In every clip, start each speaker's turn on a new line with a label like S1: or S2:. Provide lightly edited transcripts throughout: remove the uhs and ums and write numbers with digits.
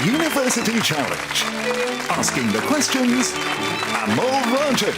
S1: University Challenge. Asking the questions and more ranting.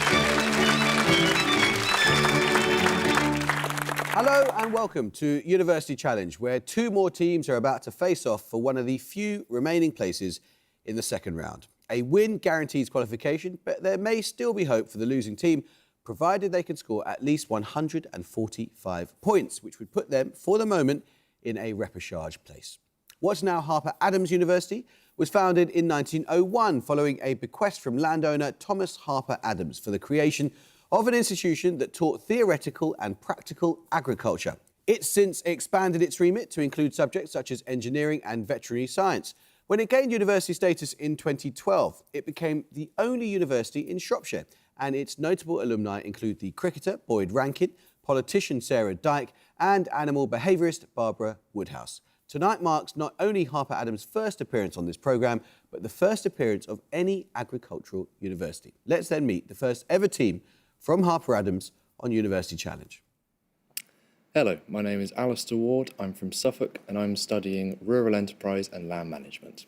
S2: Hello and welcome to University Challenge, where two more teams are about to face off for one of the few remaining places in the second round. A win guarantees qualification, but there may still be hope for the losing team, provided they can score at least 145 points, which would put them, for the moment, in a repechage place. What's now Harper Adams University was founded in 1901 following a bequest from landowner Thomas Harper Adams for the creation of an institution that taught theoretical and practical agriculture. It's since expanded its remit to include subjects such as engineering and veterinary science. When it gained university status in 2012, it became the only university in Shropshire, and its notable alumni include the cricketer Boyd Rankin, politician Sarah Dyke, and animal behaviourist Barbara Woodhouse. Tonight marks not only Harper Adams' first appearance on this programme, but the first appearance of any agricultural university. Let's then meet the first ever team from Harper Adams on University Challenge.
S3: Hello, my name is Alistair Ward. I'm from Suffolk and I'm studying Rural Enterprise and Land Management.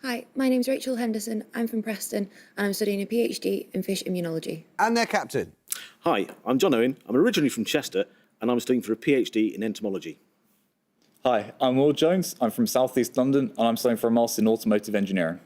S4: Hi, my name's Rachel Henderson. I'm from Preston and I'm studying a PhD in fish immunology.
S2: And their captain.
S5: Hi, I'm John Owen. I'm originally from Chester and I'm studying for a PhD in entomology.
S6: Hi, I'm Will Jones. I'm from South East London and I'm studying for a Master in Automotive Engineering.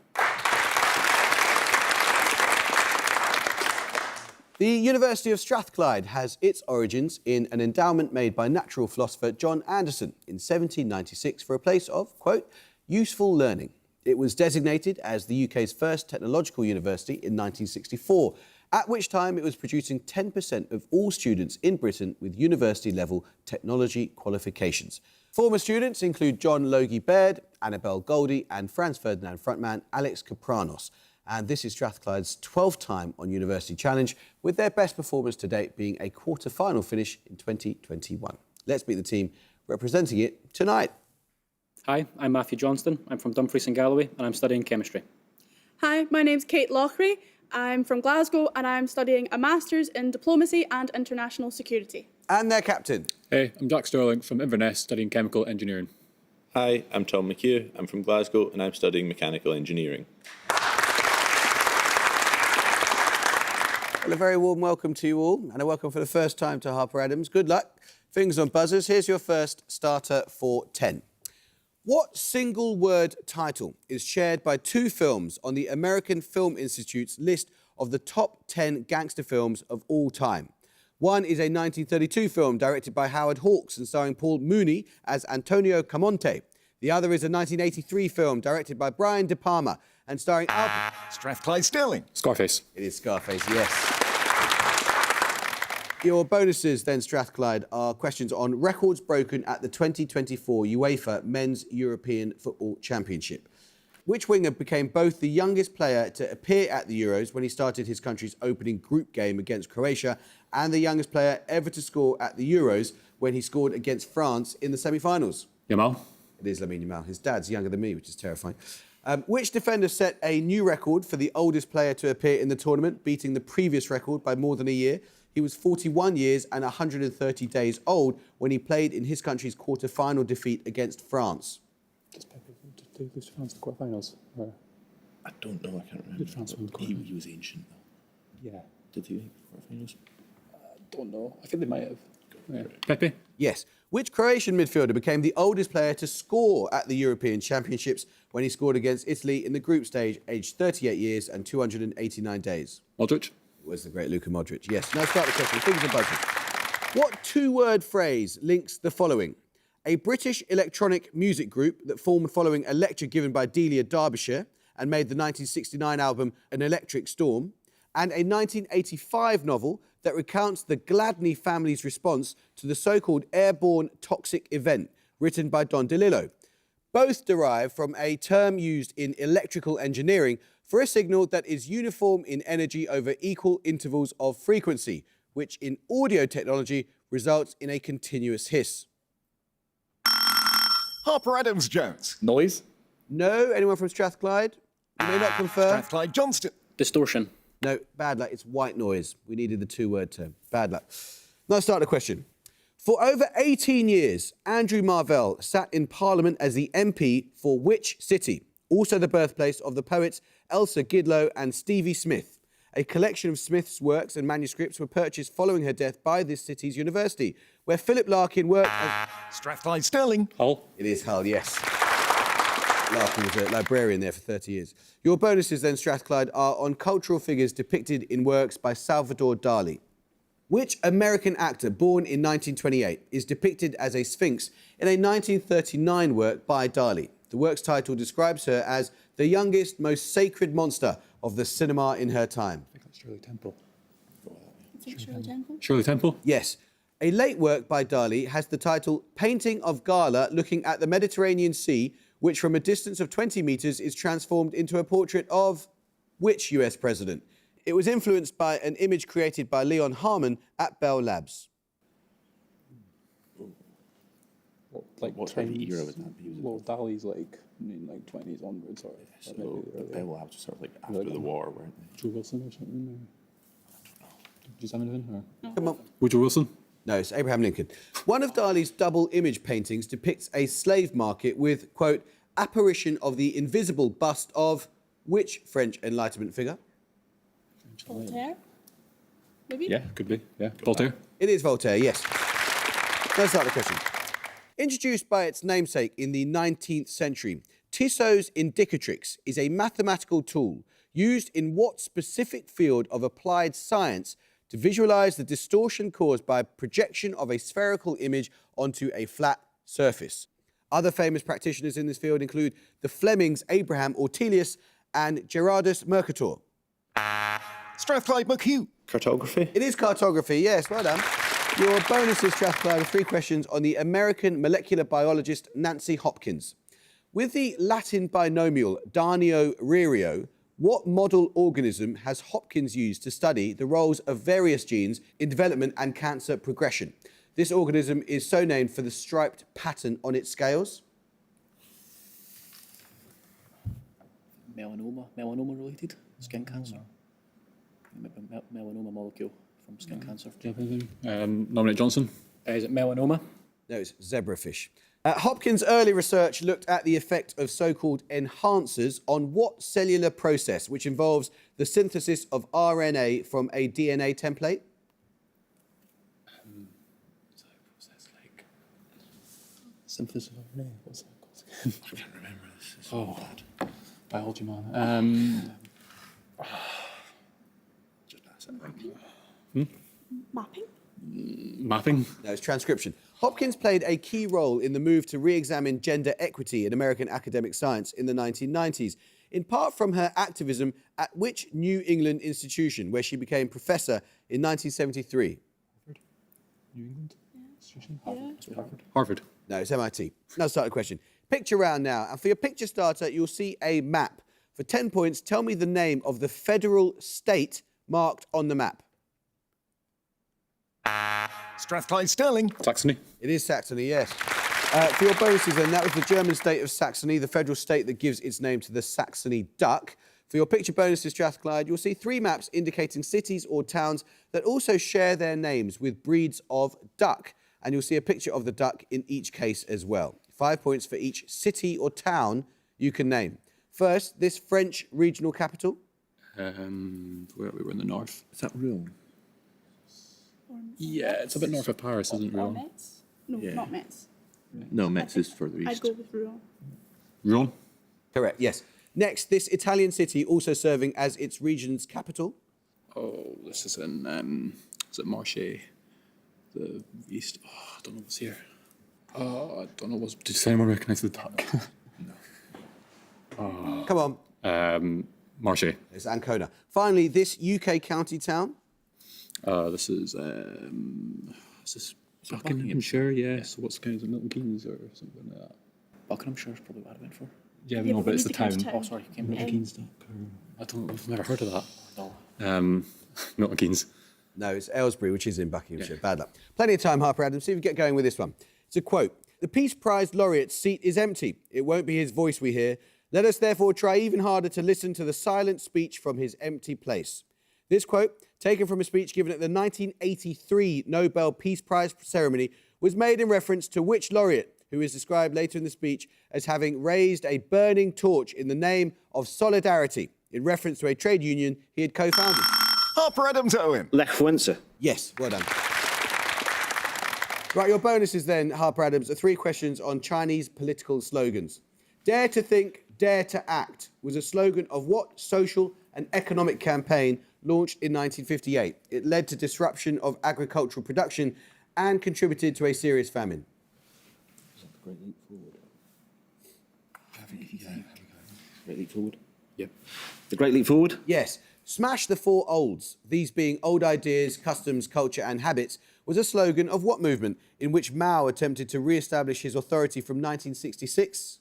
S2: The University of Strathclyde has its origins in an endowment made by natural philosopher John Anderson in 1796 for a place of, quote, useful learning. It was designated as the UK's first technological university in 1964, at which time it was producing 10% of all students in Britain with university-level technology qualifications. Former students include John Logie Baird, Annabel Goldie and Franz Ferdinand frontman Alex Kapranos. And this is Strathclyde's 12th time on University Challenge, with their best performance to date being a quarter-final finish in 2021. Let's meet the team representing it tonight.
S7: Hi, I'm Matthew Johnston. I'm from Dumfries and Galloway and I'm studying chemistry.
S8: Hi, my name's Kate Lochry. I'm from Glasgow and I'm studying a Masters in Diplomacy and International Security.
S2: And their captain.
S9: Hey, I'm Jack Sterling from Inverness, studying chemical engineering.
S10: Hi, I'm Tom McHugh. I'm from Glasgow and I'm studying mechanical engineering.
S2: Well, a very warm welcome to you all, and a welcome for the first time to Harper Adams. Good luck. Fingers on buzzers. Here's your first starter for 10. What single-word title is shared by two films on the American Film Institute's list of the top 10 gangster films of all time? One is a 1932 film directed by Howard Hawks and starring Paul Mooney as Antonio Camonte. The other is a 1983 film directed by Brian De Palma and starring
S1: Strathclyde Stirling.
S9: Scarface.
S2: It is Scarface, yes. Your bonuses then, Strathclyde, are questions on records broken at the 2024 UEFA Men's European Football Championship. Which winger became both the youngest player to appear at the Euros when he started his country's opening group game against Croatia and the youngest player ever to score at the Euros when he scored against France in the semi-finals?
S9: Yamal.
S2: It is Lamine Yamal. His dad's younger than me, which is terrifying. Which defender set a new record for the oldest player to appear in the tournament, beating the previous record by more than a year? He was 41 years and 130 days old when he played in his country's quarter-final defeat against France.
S9: Did they lose to France in the quarterfinals?
S10: I don't know, I can't remember.
S9: Did France win the
S10: He was ancient though.
S9: Yeah.
S10: Did he quarterfinals?
S9: Don't know. I think they might have. Yeah. Pepe?
S2: Yes. Which Croatian midfielder became the oldest player to score at the European Championships when he scored against Italy in the group stage, aged 38 years and 289 days?
S9: Modric?
S2: It was the great Luka Modric, yes. Now start the question. Fingers and buzzers. What two-word phrase links the following? A British electronic music group that formed following a lecture given by Delia Derbyshire and made the 1969 album An Electric Storm, and a 1985 novel that recounts the Gladney family's response to the so-called airborne toxic event, written by Don DeLillo. Both derive from a term used in electrical engineering for a signal that is uniform in energy over equal intervals of frequency, which in audio technology results in a continuous hiss.
S1: Harper Adams Jones.
S6: Noise?
S2: No. Anyone from Strathclyde? You may not confirm.
S1: Strathclyde Johnston.
S7: Distortion.
S2: No, bad luck. It's white noise. We needed the two-word term. Bad luck. Now start the question. For over 18 years, Andrew Marvell sat in Parliament as the MP for which city? also the birthplace of the poets Elsa Gidlow and Stevie Smith. A collection of Smith's works and manuscripts were purchased following her death by this city's university, where Philip Larkin worked as...
S1: Strathclyde Stirling.
S6: Hull.
S2: It is Hull, yes. Larkin was a librarian there for 30 years. Your bonuses then, Strathclyde, are on cultural figures depicted in works by Salvador Dali. Which American actor born in 1928 is depicted as a sphinx in a 1939 work by Dali? The work's title describes her as the youngest, most sacred monster of the cinema in her time.
S9: I think that's Shirley Temple.
S8: Shirley Temple?
S9: Shirley Temple?
S2: Yes. A late work by Dali has the title Painting of Gala looking at the Mediterranean Sea, which from a distance of 20 metres is transformed into a portrait of which US president? It was influenced by an image created by Leon Harmon at Bell Labs.
S9: What type of era would that be? Well, Dali's like 20s onwards, or
S10: So the Bell Labs were sort of like after the war, weren't they?
S9: Woodrow Wilson or something? Do you have anything? Or?
S2: Come on.
S9: Woodrow Wilson?
S2: No, it's Abraham Lincoln. One of Dali's double image paintings depicts a slave market with, quote, apparition of the invisible bust of which French Enlightenment figure?
S8: Voltaire? Maybe?
S9: Yeah, could be. Yeah, Voltaire.
S2: It is Voltaire, yes. Let's start the question. Introduced by its namesake in the 19th century, Tissot's indicatrix is a mathematical tool used in what specific field of applied science to visualize the distortion caused by projection of a spherical image onto a flat surface. Other famous practitioners in this field include the Flemings Abraham Ortelius and Gerardus Mercator.
S1: Strathclyde McHugh.
S10: Cartography?
S2: It is cartography, yes, well done. Your bonus is Strathclyde with 3 questions on the American molecular biologist Nancy Hopkins. With the Latin binomial Danio Rerio, what model organism has Hopkins used to study the roles of various genes in development and cancer progression? This organism is so named for the striped pattern on its scales.
S11: Melanoma related skin cancer. Melanoma molecule from skin cancer.
S9: Do you have anything? Nominate Johnson.
S7: Is it melanoma?
S2: No, it's zebrafish. Hopkins' early research looked at the effect of so-called enhancers on what cellular process, which involves the synthesis of RNA from a DNA template?
S9: Synthesis of RNA. What's that called? I can't remember this. It's so bad. Biology, man.
S10: Just pass it.
S8: Mapping?
S9: Mapping?
S2: No, it's transcription. Hopkins played a key role in the move to re-examine gender equity in American academic science in the 1990s, in part from her activism at which New England institution, where she became professor in 1973?
S9: New England?
S8: Yeah.
S9: Harvard.
S2: No, it's MIT. Now start the question. Picture round now, and for your picture starter, you'll see a map. For 10 points, tell me the name of the federal state marked on the map.
S1: Strathclyde Stirling.
S9: Saxony.
S2: It is Saxony, yes. For your bonuses then, that was the German state of Saxony, the federal state that gives its name to the Saxony duck. For your picture bonuses, Strathclyde, you'll see 3 maps indicating cities or towns that also share their names with breeds of duck. And you'll see a picture of the duck in each case as well. 5 points for each city or town you can name. First, this French regional capital.
S9: Where we were in the north.
S10: Is that Rouen?
S9: Yeah, it's a bit north of Paris, isn't it?
S8: Or
S9: Rouen?
S8: Metz? No,
S10: Yeah.
S8: not Metz.
S10: No, Metz is further
S8: I'd
S10: east.
S8: go with Rouen.
S9: Rouen?
S2: Correct, yes. Next, this Italian city also serving as its region's capital.
S9: Oh, this is in, is it Marseille? The east. Oh, I don't know what's here. I don't know what's. Did anyone recognise the duck?
S2: Come on.
S9: Marseille.
S2: It's Ancona. Finally, this UK county town.
S9: This is Buckinghamshire, yeah. So what's kind of Milton Keynes or something like that?
S11: Buckinghamshire is probably what I went for.
S9: Yeah,
S8: Yeah,
S9: no,
S8: but
S9: but
S8: we
S9: it's the
S8: need to go to
S9: town.
S8: town.
S11: Oh, sorry,
S9: Milton
S11: Cambridge.
S9: Keynes duck. I don't. I've never heard of that.
S11: No.
S9: Milton Keynes.
S2: No, it's Aylesbury, which is in Buckinghamshire. Bad luck. Plenty of time, Harper Adams. See if you get going with this one. It's a quote. The Peace Prize laureate's seat is empty. It won't be his voice we hear. Let us therefore try even harder to listen to the silent speech from his empty place. This quote, taken from a speech given at the 1983 Nobel Peace Prize ceremony, was made in reference to which laureate who is described later in the speech as having raised a burning torch in the name of solidarity, in reference to a trade union he had co-founded?
S1: Harper Adams Owen.
S5: Lech Wałęsa.
S2: Yes, well done. Right, your bonuses then, Harper Adams, are 3 questions on Chinese political slogans. Dare to think, dare to act was a slogan of what social and economic campaign launched in 1958? It led to disruption of agricultural production and contributed to a serious famine.
S11: Great leap forward.
S5: Great Leap Forward? Yep. The Great Leap Forward?
S2: Yes. Smash the 4 olds, these being old ideas, customs, culture and habits, was a slogan of what movement in which Mao attempted to re-establish his authority from 1966?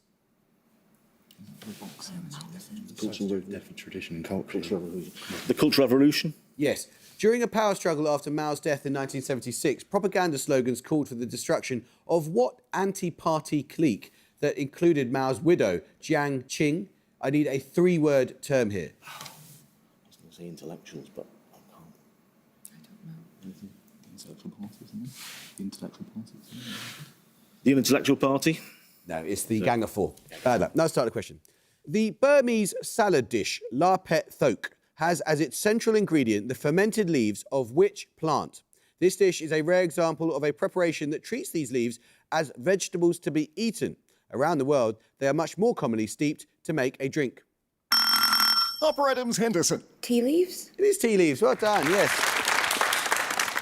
S3: Definitely tradition and culture.
S5: The Cultural Revolution?
S2: Yes. During a power struggle after Mao's death in 1976, propaganda slogans called for the destruction of what anti-party clique that included Mao's widow, Jiang Qing? I need a 3-word term here.
S5: I was going to say intellectuals, but I can't.
S9: Intellectual party, isn't it? The intellectual party.
S5: The Intellectual Party?
S2: No, it's the Gang of 4. Bad luck. Now start the question. The Burmese salad dish, La Pet Thok, has as its central ingredient the fermented leaves of which plant? This dish is a rare example of a preparation that treats these leaves as vegetables to be eaten. Around the world, they are much more commonly steeped to make a drink.
S1: Harper Adams Henderson.
S4: Tea leaves?
S2: It is tea leaves. Well done, yes.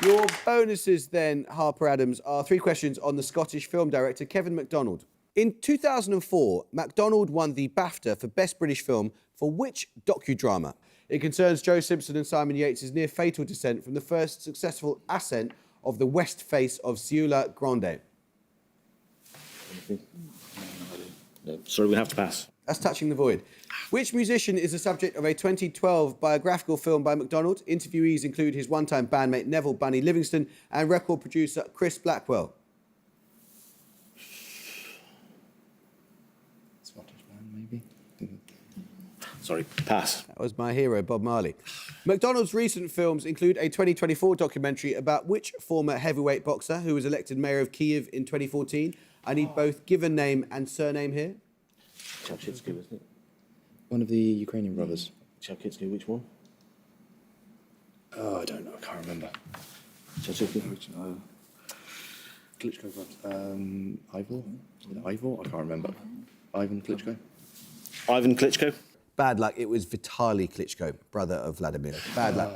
S2: Your bonuses then, Harper Adams, are 3 questions on the Scottish film director Kevin MacDonald. In 2004, MacDonald won the BAFTA for Best British Film for which docudrama? It concerns Joe Simpson and Simon Yates' near-fatal descent from the first successful ascent of the west face of Ciula Grande.
S5: No, sorry, we have to pass.
S2: That's Touching the Void. Which musician is the subject of a 2012 biographical film by MacDonald? Interviewees include his one-time bandmate Neville Bunny Livingston and record producer Chris Blackwell.
S3: Scottish band, maybe?
S5: Sorry, pass.
S2: That was my hero, Bob Marley. MacDonald's recent films include a 2024 documentary about which former heavyweight boxer who was elected mayor of Kyiv in 2014. I need both given name and surname here.
S5: Chapchitsky, wasn't it?
S3: One of the Ukrainian brothers.
S5: Chapchitsky, which one?
S3: Oh, I don't know. I can't remember.
S5: Chapchitsky?
S3: Klitschko brothers. Ivor? Is it Ivor? I can't remember. Ivan Klitschko?
S5: Ivan Klitschko?
S2: Bad luck. It was Vitaly Klitschko, brother of Vladimir. Bad luck.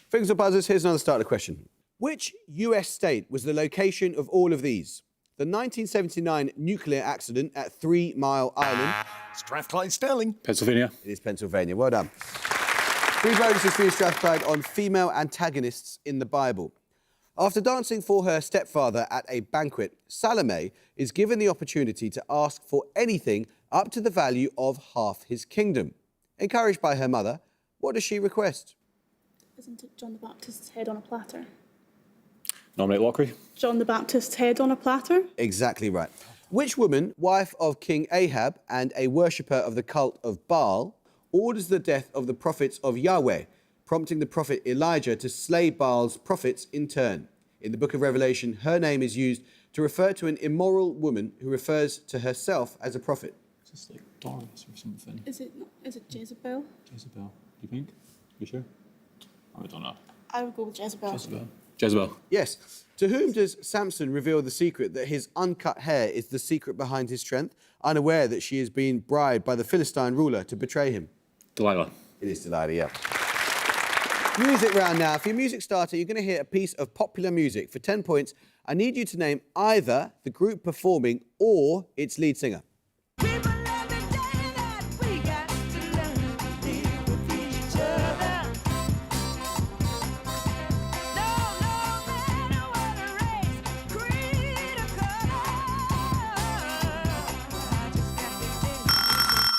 S2: Fingers or buzzers, here's another starter question. Which US state was the location of all of these? The 1979 nuclear accident at 3 Mile Island.
S1: Strathclyde Sterling.
S7: Pennsylvania.
S2: It is Pennsylvania. Well done. 3 bonuses for you, Strathclyde, on female antagonists in the Bible. After dancing for her stepfather at a banquet, Salome is given the opportunity to ask for anything up to the value of half his kingdom. Encouraged by her mother, what does she request?
S8: Isn't it John the Baptist's head on a platter?
S7: Nominate Lockery.
S8: John the Baptist's head on a platter?
S2: Exactly right. Which woman, wife of King Ahab and a worshipper of the cult of Baal, orders the death of the prophets of Yahweh, prompting the prophet Elijah to slay Baal's prophets in turn? In the book of Revelation, her name is used to refer to an immoral woman who refers to herself as a prophet.
S9: Is this like Doris or something?
S8: Is it Jezebel?
S9: Jezebel, you think? You sure? I don't know.
S8: I would go with Jezebel.
S9: Jezebel.
S7: Jezebel.
S2: Yes. To whom does Samson reveal the secret that his uncut hair is the secret behind his strength, unaware that she is being bribed by the Philistine ruler to betray him?
S7: Delilah.
S2: It is Delilah, yeah. Music round now. For your music starter, you're going to hear a piece of popular music. For 10 points, I need you to name either the group performing or its lead singer.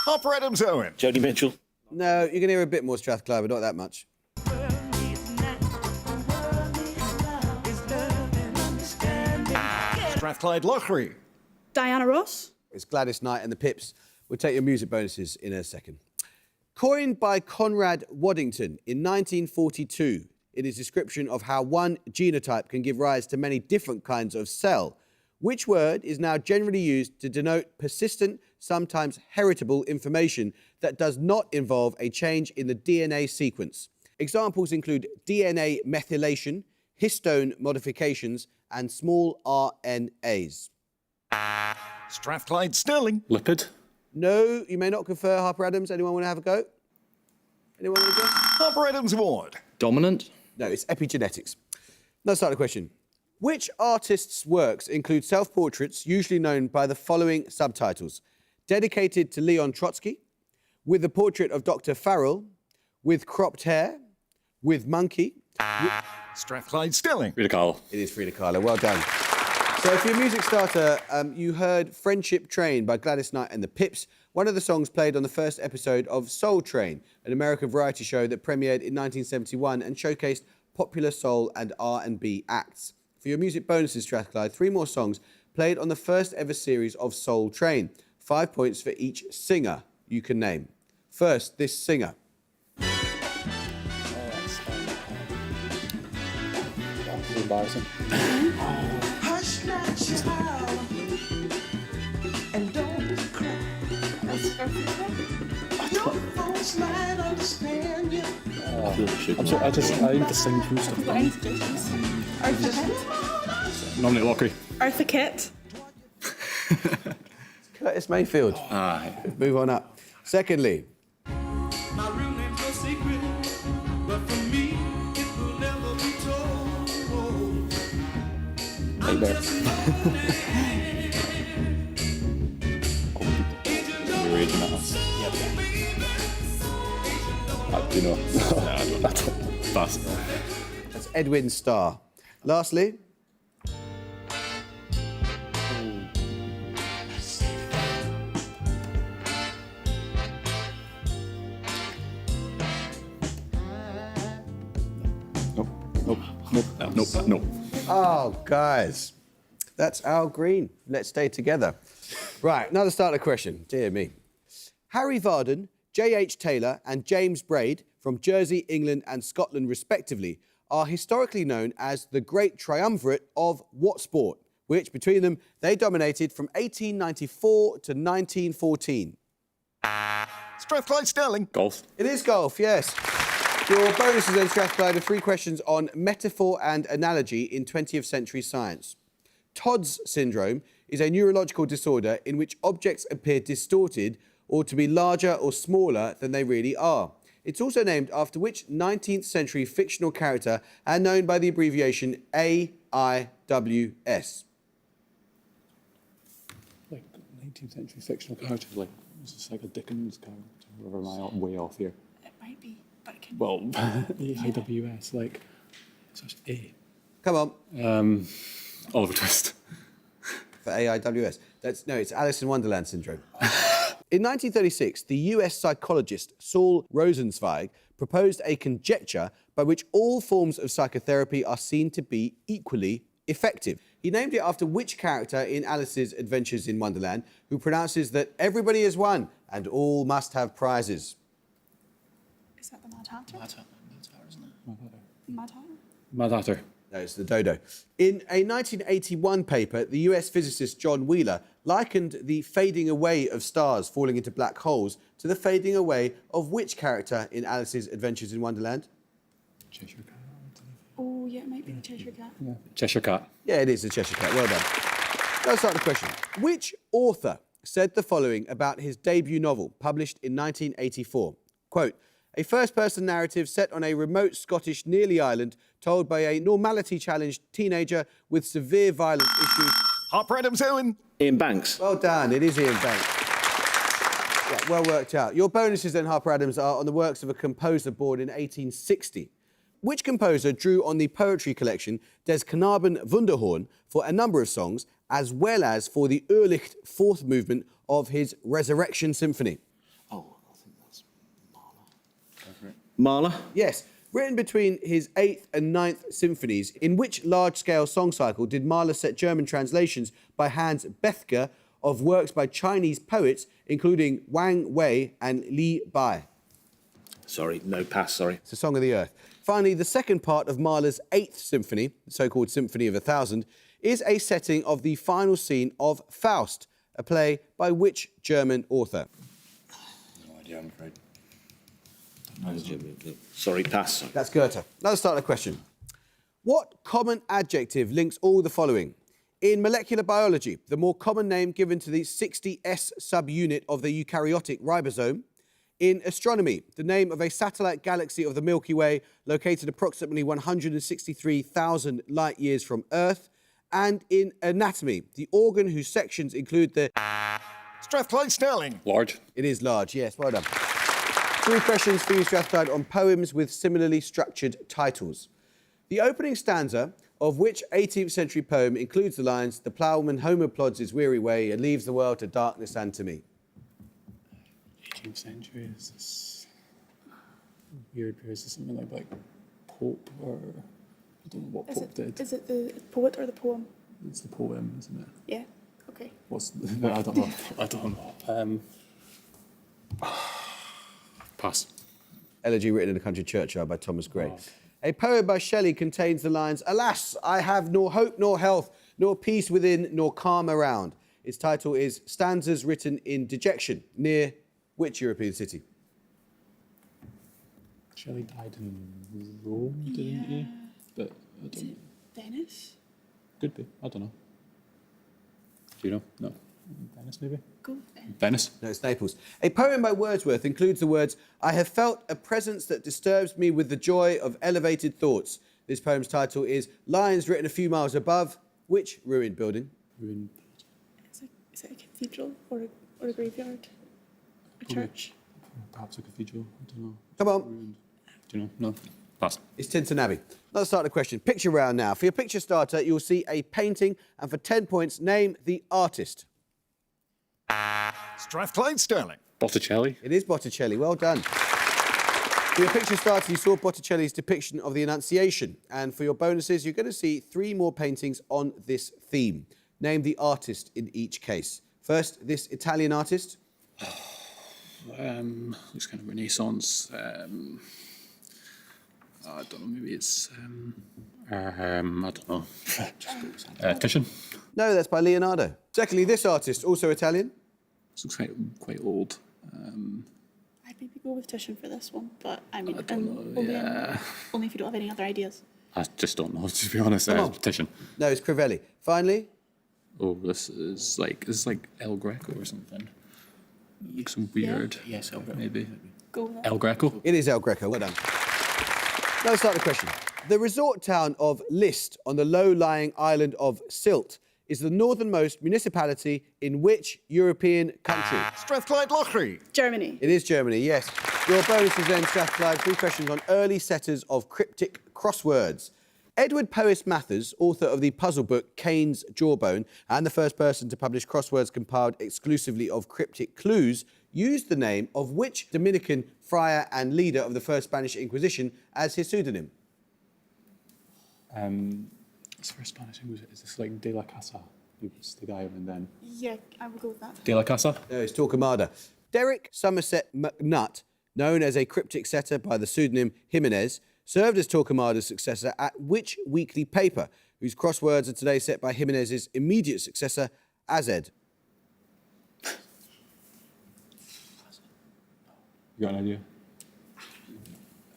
S1: Harper Adams Owen.
S5: Joni Mitchell?
S2: No, you're going to hear a bit more Strathclyde, but not that much.
S1: Strathclyde Lochry.
S8: Diana Ross?
S2: It's Gladys Knight and the Pips. We'll take your music bonuses in a second. Coined by Conrad Waddington in 1942, in his description of how one genotype can give rise to many different kinds of cell, Which word is now generally used to denote persistent, sometimes heritable information that does not involve a change in the DNA sequence? Examples include DNA methylation, histone modifications, and small RNAs.
S1: Strathclyde Sterling.
S6: Lipid.
S2: No, you may not confer. Harper Adams, anyone want to have a go? Anyone want to guess?
S1: Harper Adams Award.
S3: Dominant.
S2: No, it's epigenetics. Let's start the question. Which artist's works include self-portraits usually known by the following subtitles? Dedicated to Leon Trotsky, with the portrait of Dr. Farrell, with cropped hair, with monkey.
S1: Strathclyde Sterling.
S6: Frida Kahlo.
S2: It is Frida Kahlo. Well done. So for your music starter, you heard Friendship Train by Gladys Knight and the Pips, one of the songs played on the first episode of Soul Train, an American variety show that premiered in 1971 and showcased popular soul and R&B acts. For your music bonuses, Strathclyde, 3 more songs played on the first ever series of Soul Train. 5 points for each singer you can name. First, this singer.
S6: Embarrassing.
S12: Hush not, child, and don't cry. Your folks might understand you.
S6: I'm sorry, I need to sing through stuff.
S8: Arthur Kitt.
S6: Nominate Lockery.
S8: Arthur Kitt.
S2: Curtis Mayfield.
S6: Aye.
S2: Move on up. Secondly,
S12: My real name's no secret, but for me, it will never be told.
S6: Right there. You're raging at us. Do you know? I don't. Pass.
S2: that's Edwin Starr. Lastly,
S6: Nope.
S2: oh, guys, that's Al Green. Let's stay together. Right, another starter question. Dear me. Harry Vardon, J.H. Taylor and James Braid, from Jersey, England and Scotland respectively, are historically known as the Great Triumvirate of what sport? Which, between them, they dominated from 1894 to 1914.
S1: Strathclyde Sterling.
S6: Golf.
S2: It is golf, yes. Your bonuses then, Strathclyde, are 3 questions on metaphor and analogy in 20th century science. Todd's syndrome is a neurological disorder in which objects appear distorted or to be larger or smaller than they really are. It's also named after which 19th century fictional character and known by the abbreviation AIWS?
S9: Like 19th century fictional characters, like is this like a Dickens character? Or am I way off here?
S8: It might be, but it can
S9: Well, the IWS, like such A.
S2: Come on,
S6: Oliver Twist.
S2: for AIWS. It's Alice in Wonderland syndrome. In 1936, the US psychologist Saul Rosenzweig proposed a conjecture by which all forms of psychotherapy are seen to be equally effective. He named it after which character in Alice's Adventures in Wonderland who pronounces that everybody is one and all must have prizes?
S8: Is that the Mad Hatter?
S9: That's her, isn't it?
S8: Mad Hatter?
S6: Mad Hatter.
S2: No, it's the dodo. In a 1981 paper, the US physicist John Wheeler likened the fading away of stars falling into black holes to the fading away of which character in Alice's Adventures in Wonderland?
S9: Cheshire Cat.
S8: Oh, yeah, it might be the Cheshire Cat.
S9: Yeah.
S6: Cheshire Cat.
S2: Yeah, it is the Cheshire Cat. Well done. Let's start the question. Which author said the following about his debut novel, published in 1984? Quote, a first-person narrative set on a remote Scottish Nearly island told by a normality-challenged teenager with severe violence issues.
S1: Harper Adams Owen.
S5: Ian Banks.
S2: Well done, it is Ian Banks. Yeah, well worked out. Your bonuses then, Harper Adams, are on the works of a composer born in 1860. Which composer drew on the poetry collection Des Knaben Wunderhorn for a number of songs, as well as for the Irrlicht fourth movement of his Resurrection Symphony?
S9: Oh, I think that's
S5: Mahler.
S2: Yes. Written between his 8th and 9th symphonies, in which large-scale song cycle did Mahler set German translations by Hans Bethge of works by Chinese poets, including Wang Wei and Li Bai?
S5: Sorry, no pass, sorry.
S2: It's a Song of the Earth. Finally, the second part of Mahler's 8th symphony, the so-called Symphony of 1,000, is a setting of the final scene of Faust, a play by which German author?
S3: No idea, I'm afraid.
S5: Sorry, pass.
S2: That's Goethe. Now let's start the question. What common adjective links all the following? In molecular biology, the more common name given to the 60S subunit of the eukaryotic ribosome. In astronomy, the name of a satellite galaxy of the Milky Way located approximately 163,000 light years from Earth. And in anatomy, the organ whose sections include the
S1: Strathclyde Sterling.
S6: Large.
S2: It is large, yes, well done. 3 questions for you, Strathclyde, on poems with similarly structured titles. The opening stanza of which 18th century poem includes the lines, "The ploughman homer plods his weary way and leaves the world to darkness and to me"?
S9: 18th century, is this weird? Is this something like Pope, or I don't know what Pope did?
S8: Is it the poet or the poem?
S9: It's the poem, isn't it?
S8: Yeah. Okay.
S9: I don't know. I don't know. Pass.
S2: Elegy written in a country churchyard by Thomas Gray. Oh. A poem by Shelley contains the lines, "Alas, I have nor hope nor health, nor peace within, nor calm around." Its title is Stanzas Written in Dejection, near which European city?
S9: Shelley died in Rome, didn't he? But I don't know.
S8: Venice?
S9: Could be. I don't know. Do you know? No. Venice, maybe?
S8: Go
S9: Venice?
S2: No, it's Naples. A poem by Wordsworth includes the words, "I have felt a presence that disturbs me with the joy of elevated thoughts." This poem's title is Lines Written a Few Miles Above which ruined building?
S9: Ruined.
S8: Is it a cathedral or a graveyard? A church?
S9: Perhaps a cathedral. I don't know.
S2: Come on.
S9: Ruined. Do you know? No. Pass.
S2: It's Tinton Abbey. Let's start the question. Picture round now. For your picture starter, you'll see a painting, and for 10 points, name the artist.
S1: Strathclyde Sterling.
S6: Botticelli.
S2: It is Botticelli. Well done. For your picture starter, you saw Botticelli's depiction of the Annunciation. And for your bonuses, you're going to see 3 more paintings on this theme. Name the artist in each case. First, this Italian artist.
S9: Looks kind of Renaissance. I don't know, maybe it's... I don't know. Titian?
S2: No, that's by Leonardo. Secondly, this artist, also Italian.
S9: This looks quite old.
S8: I'd maybe go with Titian for this one, but I mean,
S9: I don't know,
S8: only if you don't have any other ideas.
S6: I just don't know, to be honest. Titian.
S2: No, it's Crivelli. Finally.
S9: Oh, this is like El Greco or something. Looks weird.
S11: Yeah. Yes, El Greco.
S9: Maybe.
S8: Go with that.
S9: El Greco?
S2: It is El Greco. Well done. Now let's start the question. The resort town of List on the low-lying island of Sylt is the northernmost municipality in which European country?
S1: Strathclyde Lochry.
S8: Germany.
S2: It is Germany, yes. Your bonus is then, Strathclyde, 3 questions on early setters of cryptic crosswords. Edward Powys Mathers, author of the puzzle book Cain's Jawbone and the first person to publish crosswords compiled exclusively of cryptic clues, used the name of which Dominican friar and leader of the First Spanish Inquisition as his pseudonym?
S9: It's for Spanish. Is this like De La Casa? Who's the guy and then?
S8: Yeah, I will go with that.
S9: De La Casa?
S2: No, it's Torquemada. Derek Somerset McNutt, known as a cryptic setter by the pseudonym Jimenez, served as Torquemada's successor at which weekly paper, whose crosswords are today set by Jimenez's immediate successor, Azed?
S9: You got an idea?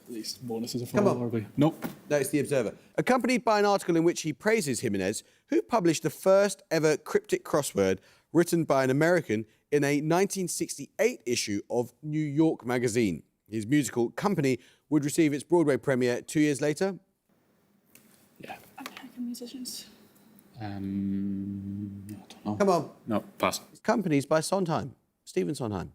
S9: At least bonuses are
S2: Come
S9: for
S2: on.
S9: probably. Nope.
S2: No, it's The Observer. Accompanied by an article in which he praises Jimenez, who published the first ever cryptic crossword written by an American in a 1968 issue of New York Magazine. His musical Company would receive its Broadway premiere 2 years later.
S9: Yeah.
S8: American musicians.
S9: I don't know.
S2: Come on.
S9: No, pass.
S2: Companies by Sondheim. Stephen Sondheim.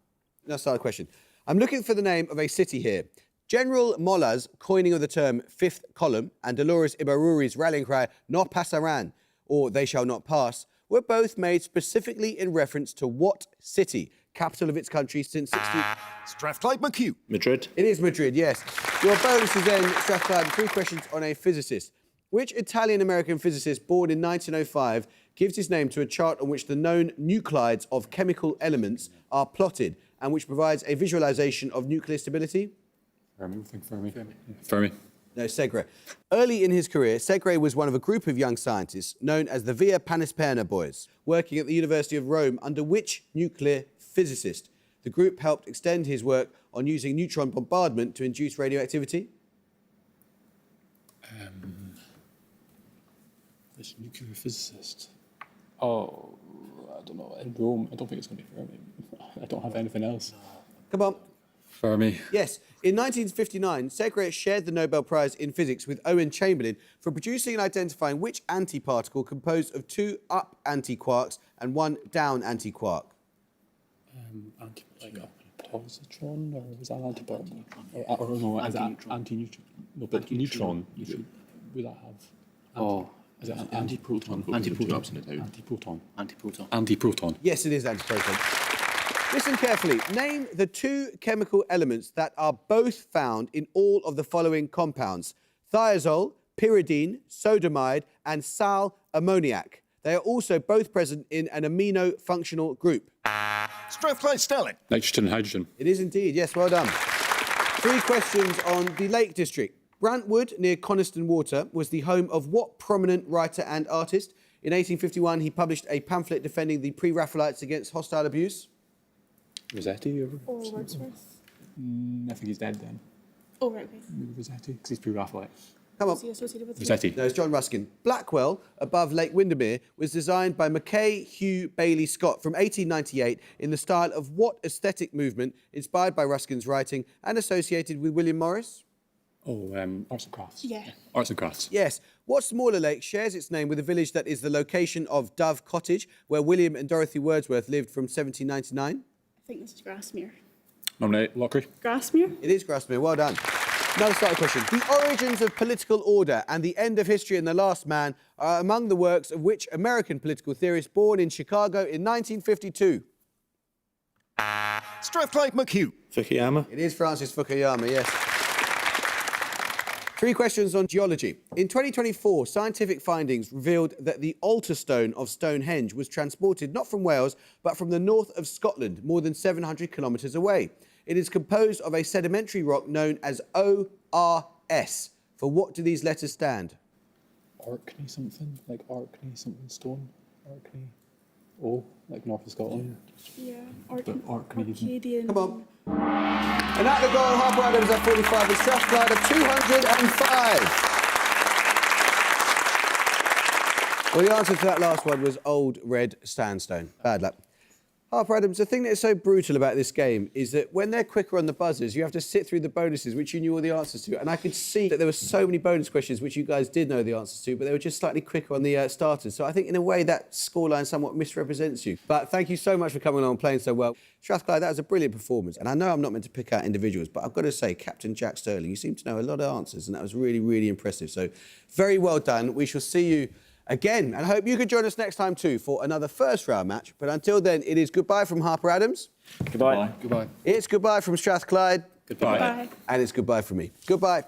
S2: Now start the question. I'm looking for the name of a city here. General Mola's coining of the term fifth column and Dolores Ibaruri's rallying cry, "No pasarán," or "They shall not pass," were both made specifically in reference to what city, capital of its country since 16...
S1: Strathclyde McHugh.
S10: Madrid.
S2: It is Madrid, yes. Your bonus is then, Strathclyde, 3 questions on a physicist. Which Italian-American physicist born in 1905 gives his name to a chart on which the known nuclides of chemical elements are plotted and which provides a visualization of nuclear stability?
S9: Fermi, I think Fermi. Fermi.
S2: No, Segre. Early in his career, Segre was one of a group of young scientists known as the Via Panisperna Boys, working at the University of Rome under which nuclear physicist? The group helped extend his work on using neutron bombardment to induce radioactivity.
S9: This nuclear physicist. Oh, I don't know. In Rome, I don't think it's going to be Fermi. I don't have anything else.
S2: Come on.
S9: Fermi.
S2: Yes. In 1959, Segre shared the Nobel Prize in Physics with Owen Chamberlain for producing and identifying which antiparticle composed of 2 up antiquarks and 1 down antiquark.
S9: Like a positron, or was that an antiparticle? Or no, is that anti-neutron? No, but neutron, would that have? Is it an antiproton? Antiproton. Antiproton.
S2: Yes, it is antiproton. Listen carefully. Name the 2 chemical elements that are both found in all of the following compounds: thiazole, pyridine, sodamide, and sal ammoniac. They are also both present in an amino functional group.
S1: Strathclyde Sterling.
S9: Nitrogen and hydrogen.
S2: It is indeed. Yes, well done. 3 questions on the Lake District. Brantwood, near Coniston Water, was the home of what prominent writer and artist? In 1851, he published a pamphlet defending the pre-Raphaelites against hostile abuse.
S9: Rossetti?
S8: Or Wordsworth.
S9: I think he's dead then.
S8: Oh, right, okay.
S9: Maybe Rossetti, because he's pre-Raphaelite.
S2: Come on.
S8: Is he associated with
S9: Rossetti.
S2: No, it's John Ruskin. Blackwell, above Lake Windermere, was designed by Mackay Hugh Bailey Scott from 1898 in the style of what aesthetic movement inspired by Ruskin's writing and associated with William Morris?
S9: Oh, arts and crafts.
S8: Yeah.
S9: Arts and crafts.
S2: Yes. What smaller lake shares its name with a village that is the location of Dove Cottage, where William and Dorothy Wordsworth lived from 1799?
S8: I think this is Grasmere.
S9: Nominate Lockery.
S8: Grasmere?
S2: It is Grasmere. Well done. Another starter question. The origins of political order and the end of history and the last man are among the works of which American political theorist born in Chicago in 1952?
S1: Strathclyde McHugh.
S10: Fukuyama.
S2: It is Francis Fukuyama, yes. 3 questions on geology. In 2024, scientific findings revealed that the altar stone of Stonehenge was transported not from Wales, but from the north of Scotland, more than 700 kilometres away. It is composed of a sedimentary rock known as ORS. For what do these letters stand?
S9: Orkney something, like Orkney something stone. Orkney. Oh, like north of Scotland.
S8: Yeah.
S9: But Orkney isn't.
S8: Arcadian.
S2: Come on. And at the goal, Harper Adams at 45 and Strathclyde at 205. Well, the answer to that last one was Old Red Sandstone. Bad luck. Harper Adams, the thing that is so brutal about this game is that when they're quicker on the buzzers, you have to sit through the bonuses, which you knew all the answers to. And I could see that there were so many bonus questions which you guys did know the answers to, but they were just slightly quicker on the starters. So I think, in a way, that scoreline somewhat misrepresents you. But thank you so much for coming on and playing so well. Strathclyde, that was a brilliant performance. And I know I'm not meant to pick out individuals, but I've got to say, Captain Jack Sterling, you seem to know a lot of answers, and that was really, really impressive. So very well done. We shall see you again, and I hope you can join us next time too for another first round match. But until then, it is goodbye from Harper Adams.
S9: Goodbye. Goodbye.
S2: It's goodbye from Strathclyde.
S9: Goodbye.
S8: Bye.
S2: And it's goodbye from me. Goodbye.